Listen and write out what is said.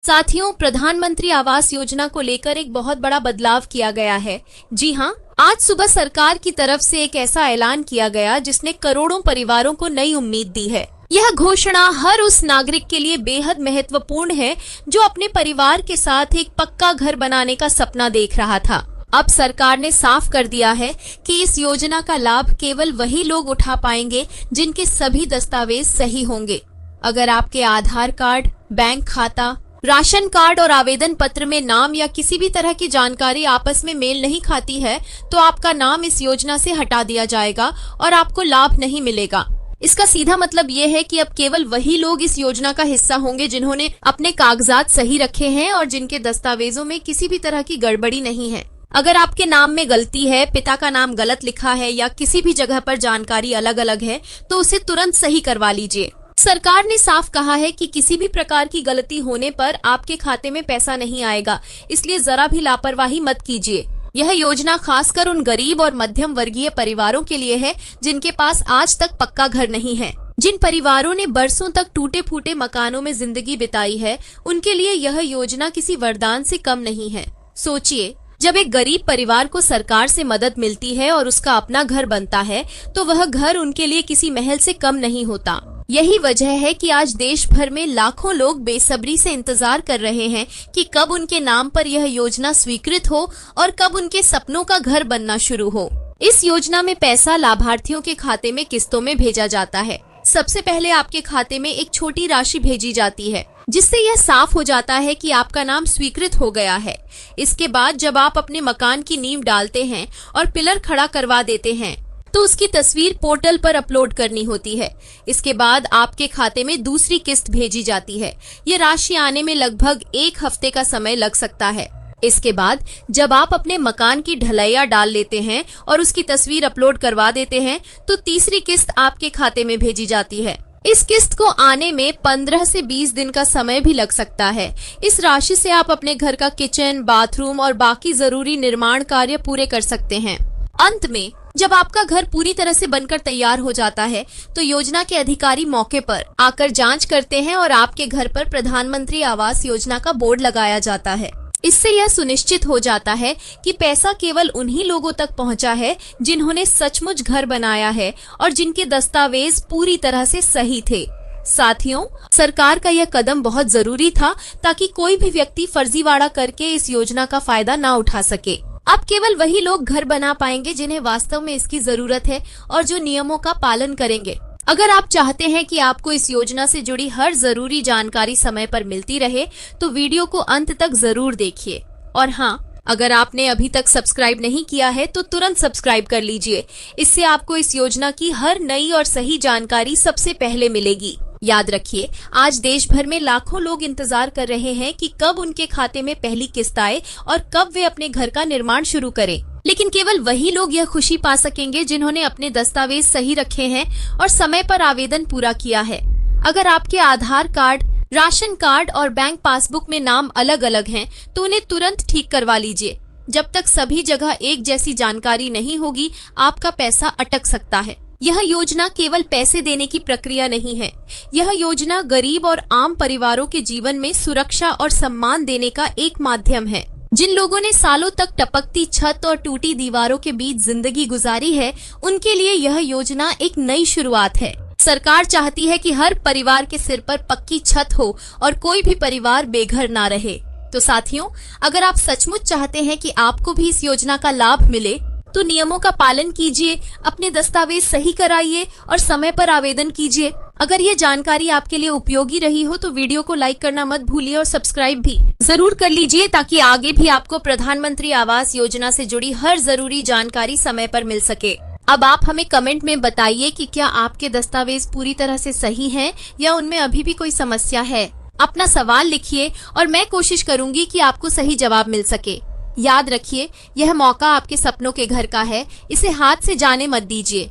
साथियों, प्रधानमंत्री आवास योजना को लेकर एक बहुत बड़ा बदलाव किया गया है। जी हाँ, आज सुबह सरकार की तरफ से एक ऐसा ऐलान किया गया जिसने करोड़ों परिवारों को नई उम्मीद दी है। यह घोषणा हर उस नागरिक के लिए बेहद महत्वपूर्ण है जो अपने परिवार के साथ एक पक्का घर बनाने का सपना देख रहा था। अब सरकार ने साफ कर दिया है कि इस योजना का लाभ केवल वही लोग उठा पाएंगे जिनके सभी दस्तावेज सही होंगे। अगर आपके आधार कार्ड, बैंक खाता, राशन कार्ड और आवेदन पत्र में नाम या किसी भी तरह की जानकारी आपस में मेल नहीं खाती है, तो आपका नाम इस योजना से हटा दिया जाएगा और आपको लाभ नहीं मिलेगा। इसका सीधा मतलब ये है कि अब केवल वही लोग इस योजना का हिस्सा होंगे जिन्होंने अपने कागजात सही रखे हैं और जिनके दस्तावेजों में किसी भी तरह की गड़बड़ी नहीं है। अगर आपके नाम में गलती है, पिता का नाम गलत लिखा है या किसी भी जगह पर जानकारी अलग अलग है, तो उसे तुरंत सही करवा लीजिए। सरकार ने साफ कहा है कि किसी भी प्रकार की गलती होने पर आपके खाते में पैसा नहीं आएगा, इसलिए जरा भी लापरवाही मत कीजिए। यह योजना खासकर उन गरीब और मध्यम वर्गीय परिवारों के लिए है जिनके पास आज तक पक्का घर नहीं है। जिन परिवारों ने बरसों तक टूटे फूटे मकानों में जिंदगी बिताई है, उनके लिए यह योजना किसी वरदान से कम नहीं है। सोचिए, जब एक गरीब परिवार को सरकार से मदद मिलती है और उसका अपना घर बनता है, तो वह घर उनके लिए किसी महल से कम नहीं होता। यही वजह है कि आज देश भर में लाखों लोग बेसब्री से इंतजार कर रहे हैं कि कब उनके नाम पर यह योजना स्वीकृत हो और कब उनके सपनों का घर बनना शुरू हो। इस योजना में पैसा लाभार्थियों के खाते में किस्तों में भेजा जाता है। सबसे पहले आपके खाते में एक छोटी राशि भेजी जाती है, जिससे यह साफ हो जाता है कि आपका नाम स्वीकृत हो गया है। इसके बाद जब आप अपने मकान की नींव डालते हैं और पिलर खड़ा करवा देते हैं, तो उसकी तस्वीर पोर्टल पर अपलोड करनी होती है। इसके बाद आपके खाते में दूसरी किस्त भेजी जाती है। ये राशि आने में लगभग 1 हफ्ते का समय लग सकता है। इसके बाद जब आप अपने मकान की ढलैया डाल लेते हैं और उसकी तस्वीर अपलोड करवा देते हैं, तो तीसरी किस्त आपके खाते में भेजी जाती है। इस किस्त को आने में 15 से 20 दिन का समय भी लग सकता है। इस राशि से आप अपने घर का किचन, बाथरूम और बाकी जरूरी निर्माण कार्य पूरे कर सकते हैं। अंत में जब आपका घर पूरी तरह से बनकर तैयार हो जाता है, तो योजना के अधिकारी मौके पर आकर जांच करते हैं और आपके घर पर प्रधानमंत्री आवास योजना का बोर्ड लगाया जाता है। इससे यह सुनिश्चित हो जाता है कि पैसा केवल उन्हीं लोगों तक पहुंचा है जिन्होंने सचमुच घर बनाया है और जिनके दस्तावेज पूरी तरह से सही थे। साथियों, सरकार का यह कदम बहुत जरूरी था ताकि कोई भी व्यक्ति फर्जीवाड़ा करके इस योजना का फायदा ना उठा सके। अब केवल वही लोग घर बना पाएंगे जिन्हें वास्तव में इसकी जरूरत है और जो नियमों का पालन करेंगे। अगर आप चाहते हैं कि आपको इस योजना से जुड़ी हर जरूरी जानकारी समय पर मिलती रहे, तो वीडियो को अंत तक जरूर देखिए। और हाँ, अगर आपने अभी तक सब्सक्राइब नहीं किया है तो तुरंत सब्सक्राइब कर लीजिए। इससे आपको इस योजना की हर नई और सही जानकारी सबसे पहले मिलेगी। याद रखिए, आज देश भर में लाखों लोग इंतजार कर रहे हैं कि कब उनके खाते में पहली किस्त आए और कब वे अपने घर का निर्माण शुरू करें। लेकिन केवल वही लोग यह खुशी पा सकेंगे जिन्होंने अपने दस्तावेज सही रखे हैं और समय पर आवेदन पूरा किया है। अगर आपके आधार कार्ड, राशन कार्ड और बैंक पासबुक में नाम अलग अलग हैं, तो उन्हें तुरंत ठीक करवा लीजिए। जब तक सभी जगह एक जैसी जानकारी नहीं होगी, आपका पैसा अटक सकता है। यह योजना केवल पैसे देने की प्रक्रिया नहीं है। यह योजना गरीब और आम परिवारों के जीवन में सुरक्षा और सम्मान देने का एक माध्यम है। जिन लोगों ने सालों तक टपकती छत और टूटी दीवारों के बीच जिंदगी गुजारी है, उनके लिए यह योजना एक नई शुरुआत है। सरकार चाहती है कि हर परिवार के सिर पर पक्की छत हो और कोई भी परिवार बेघर ना रहे। तो साथियों, अगर आप सचमुच चाहते हैं कि आपको भी इस योजना का लाभ मिले, तो नियमों का पालन कीजिए, अपने दस्तावेज सही कराइए और समय पर आवेदन कीजिए। अगर ये जानकारी आपके लिए उपयोगी रही हो तो वीडियो को लाइक करना मत भूलिए और सब्सक्राइब भी जरूर कर लीजिए, ताकि आगे भी आपको प्रधानमंत्री आवास योजना से जुड़ी हर जरूरी जानकारी समय पर मिल सके। अब आप हमें कमेंट में बताइए कि क्या आपके दस्तावेज पूरी तरह से सही हैं या उनमें अभी भी कोई समस्या है। अपना सवाल लिखिए और मैं कोशिश करूंगी कि आपको सही जवाब मिल सके। याद रखिए, यह मौका आपके सपनों के घर का है, इसे हाथ से जाने मत दीजिए।